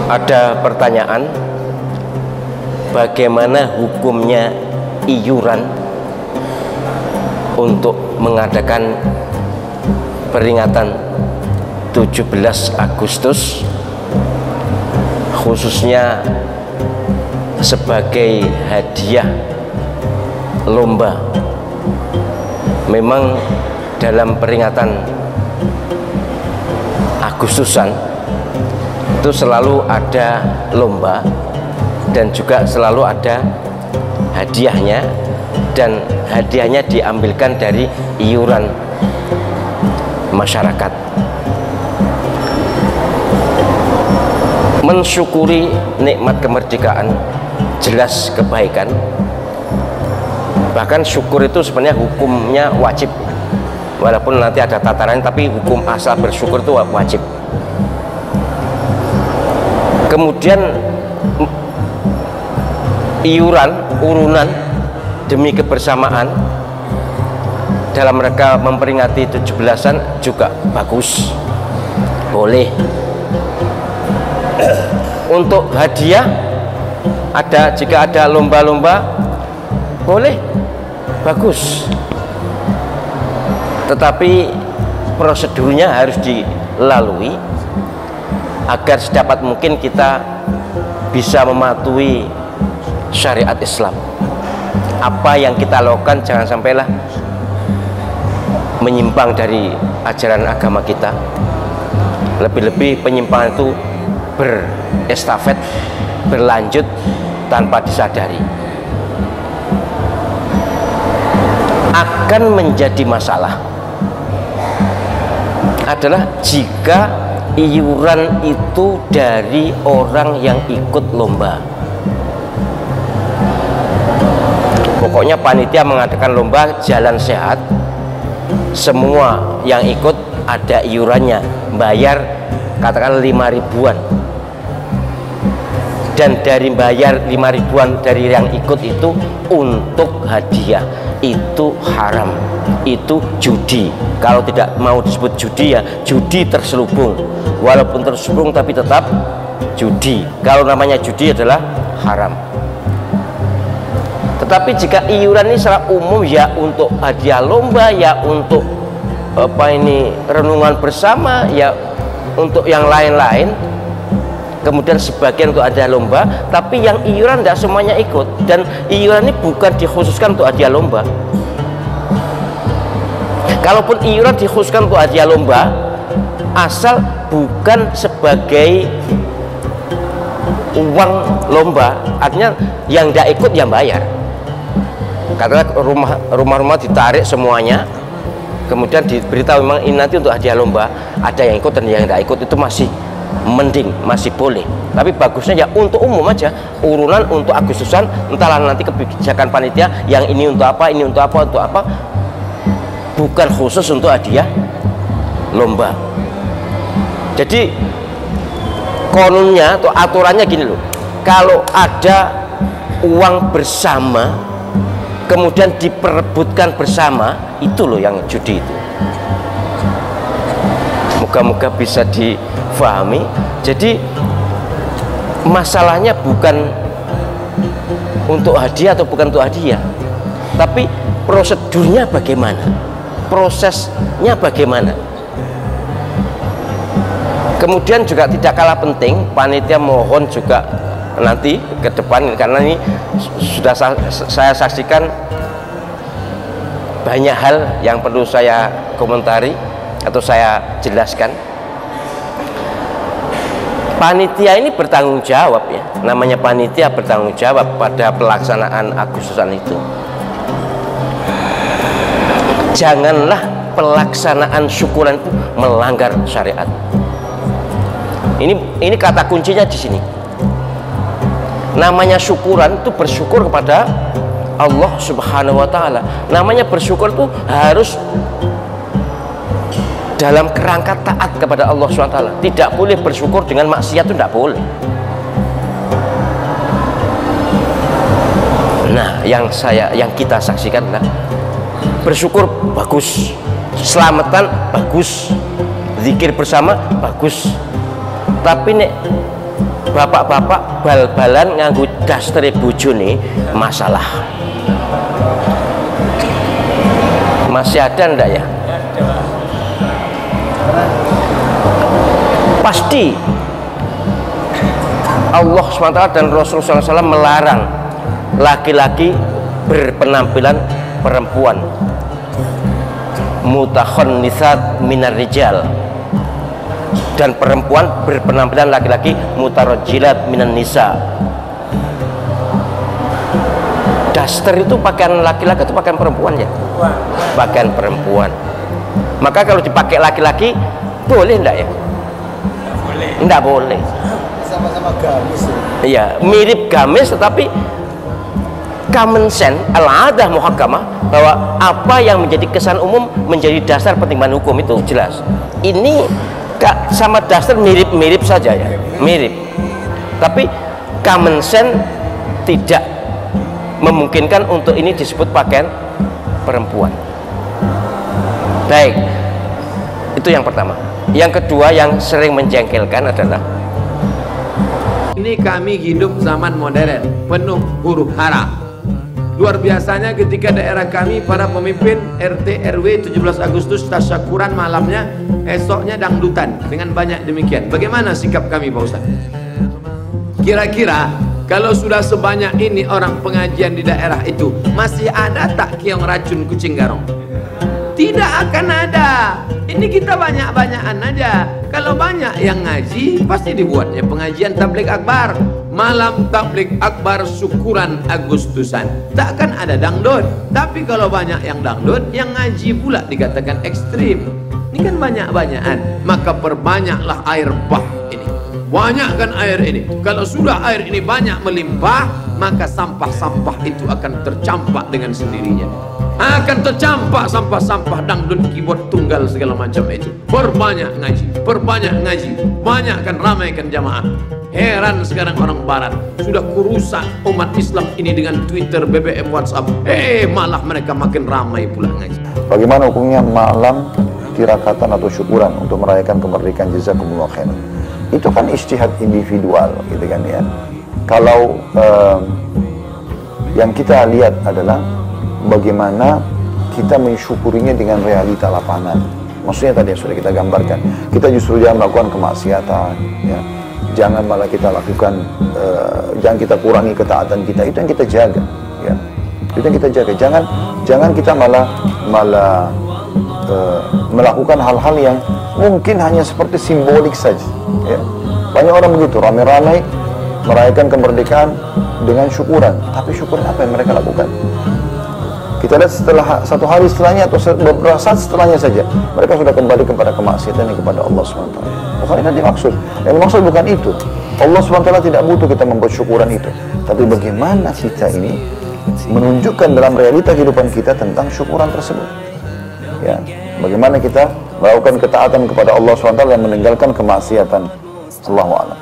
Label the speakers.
Speaker 1: Ada pertanyaan, bagaimana hukumnya iuran untuk mengadakan peringatan 17 Agustus, khususnya sebagai hadiah lomba. Memang dalam peringatan Agustusan itu selalu ada lomba dan juga selalu ada hadiahnya, dan hadiahnya diambilkan dari iuran masyarakat. Mensyukuri nikmat kemerdekaan jelas kebaikan, bahkan syukur itu sebenarnya hukumnya wajib, walaupun nanti ada tataran, tapi hukum asal bersyukur itu wajib. Kemudian iuran, urunan demi kebersamaan dalam rangka memperingati 17-an juga bagus, boleh. Untuk hadiah ada, jika ada lomba-lomba boleh, bagus, tetapi prosedurnya harus dilalui agar sedapat mungkin kita bisa mematuhi syariat Islam. Apa yang kita lakukan jangan sampailah menyimpang dari ajaran agama kita. Lebih-lebih penyimpangan itu berestafet, berlanjut tanpa disadari. Akan menjadi masalah adalah jika iuran itu dari orang yang ikut lomba. Pokoknya panitia mengadakan lomba jalan sehat, semua yang ikut ada iurannya, bayar katakan 5 ribuan, dan dari bayar 5 ribuan dari yang ikut itu untuk hadiah, itu haram, itu judi. Kalau tidak mau disebut judi, ya judi terselubung, walaupun terselubung tapi tetap judi. Kalau namanya judi adalah haram. Tetapi jika iuran ini secara umum, ya untuk hadiah lomba, ya untuk renungan bersama, ya untuk yang lain-lain, kemudian sebagian untuk hadiah lomba, tapi yang iuran tidak semuanya ikut. Dan iuran ini bukan dikhususkan untuk hadiah lomba. Kalaupun iuran dikhususkan untuk hadiah lomba, asal bukan sebagai uang lomba, artinya yang tidak ikut yang bayar. Karena rumah-rumah ditarik semuanya, kemudian diberitahu memang ini nanti untuk hadiah lomba, ada yang ikut dan yang tidak ikut, itu masih mending, masih boleh. Tapi bagusnya ya untuk umum aja, urunan untuk Agustusan, entahlah nanti kebijakan panitia yang ini untuk apa, ini untuk apa, bukan khusus untuk hadiah lomba. Jadi kononnya atau aturannya gini loh, kalau ada uang bersama kemudian diperebutkan bersama, itu loh yang judi itu. Moga-moga bisa difahami. Jadi masalahnya bukan untuk hadiah atau bukan untuk hadiah, tapi prosedurnya bagaimana, prosesnya bagaimana. Kemudian juga tidak kalah penting, panitia mohon juga nanti ke depan, karena ini sudah saya saksikan banyak hal yang perlu saya komentari atau saya jelaskan. Panitia ini bertanggung jawab, ya, namanya panitia bertanggung jawab pada pelaksanaan Agustusan itu. Janganlah pelaksanaan syukuran itu melanggar syariat. Ini kata kuncinya di sini. Namanya syukuran itu bersyukur kepada Allah Subhanahu wa Ta'ala. Namanya bersyukur itu harus dalam kerangka taat kepada Allah Subhanahu wa Ta'ala. Tidak boleh bersyukur dengan maksiat, itu tidak boleh. Nah, yang kita saksikan adalah bersyukur bagus, selamatan bagus, zikir bersama bagus. Tapi nek bapak-bapak bal-balan nganggo daster bojone masalah. Masih ada ndak ya? Pasti Allah SWT dan Rasulullah SAW melarang laki-laki berpenampilan perempuan, mutakhannitsat minar rijal, dan perempuan berpenampilan laki-laki mutarajjilat minan nisa. Daster itu pakaian laki-laki atau pakaian perempuan ya? Pakaian perempuan. Maka kalau dipakai laki-laki boleh enggak ya? Boleh. Enggak boleh.
Speaker 2: Sama-sama gamis.
Speaker 1: Iya, mirip gamis tetapi common sense, al-adah muhakkamah, bahwa apa yang menjadi kesan umum menjadi dasar pertimbangan hukum itu jelas. Ini sama daster mirip-mirip saja ya, mirip. Tapi common sense tidak memungkinkan untuk ini disebut pakaian perempuan. Baik, itu yang pertama. Yang kedua yang sering menjengkelkan adalah
Speaker 3: ini kami hidup zaman modern penuh huru hara. Luar biasanya ketika daerah kami para pemimpin RT RW 17 Agustus tasyakuran malamnya, esoknya dangdutan dengan banyak demikian. Bagaimana sikap kami Pak Ustaz? Kira-kira kalau sudah sebanyak ini orang pengajian di daerah itu, masih ada tak kiong racun kucing garong? Tidak akan ada. Ini kita banyak-banyakan aja. Kalau banyak yang ngaji, pasti dibuatnya pengajian tabligh akbar. Malam tabligh akbar syukuran Agustusan. Takkan ada dangdut. Tapi kalau banyak yang dangdut, yang ngaji pula dikatakan ekstrim. Ini kan banyak-banyakan. Maka perbanyaklah air bah ini. Banyakkan air ini. Kalau sudah air ini banyak melimpah, maka sampah-sampah itu akan tercampak dengan sendirinya. Akan tercampak sampah-sampah dangdut, keyboard tunggal segala macam itu. Perbanyak ngaji, banyakkan, ramaikan jamaah. Heran sekarang orang barat sudah kurusak umat Islam ini dengan Twitter, BBM, WhatsApp. Malah mereka makin ramai pula ngaji.
Speaker 2: Bagaimana hukumnya malam tirakatan atau syukuran untuk merayakan kemerdekaan? Jazakumullah khairan. Itu kan ijtihad individual gitu kan ya. Kalau yang kita lihat adalah bagaimana kita mensyukurinya dengan realita lapangan. Maksudnya tadi yang sudah kita gambarkan, kita justru jangan melakukan kemaksiatan ya. Jangan malah kita lakukan jangan kita kurangi ketaatan kita, itu yang kita jaga ya. Itu yang kita jaga. Jangan kita malah melakukan hal-hal yang mungkin hanya seperti simbolik saja ya. Banyak orang begitu, ramai-ramai merayakan kemerdekaan dengan syukuran, tapi syukuran apa yang mereka lakukan? Kita lihat setelah satu hari setelahnya atau beberapa saat setelahnya saja, mereka sudah kembali kepada kemaksiatan kepada Allah SWT. Bukan itu yang dimaksud. Yang dimaksud bukan itu. Allah SWT tidak butuh kita membuat syukuran itu. Tapi bagaimana kita ini menunjukkan dalam realita kehidupan kita tentang syukuran tersebut. Ya, bagaimana kita melakukan ketaatan kepada Allah SWT dan meninggalkan kemaksiatan. Allahu a'lam.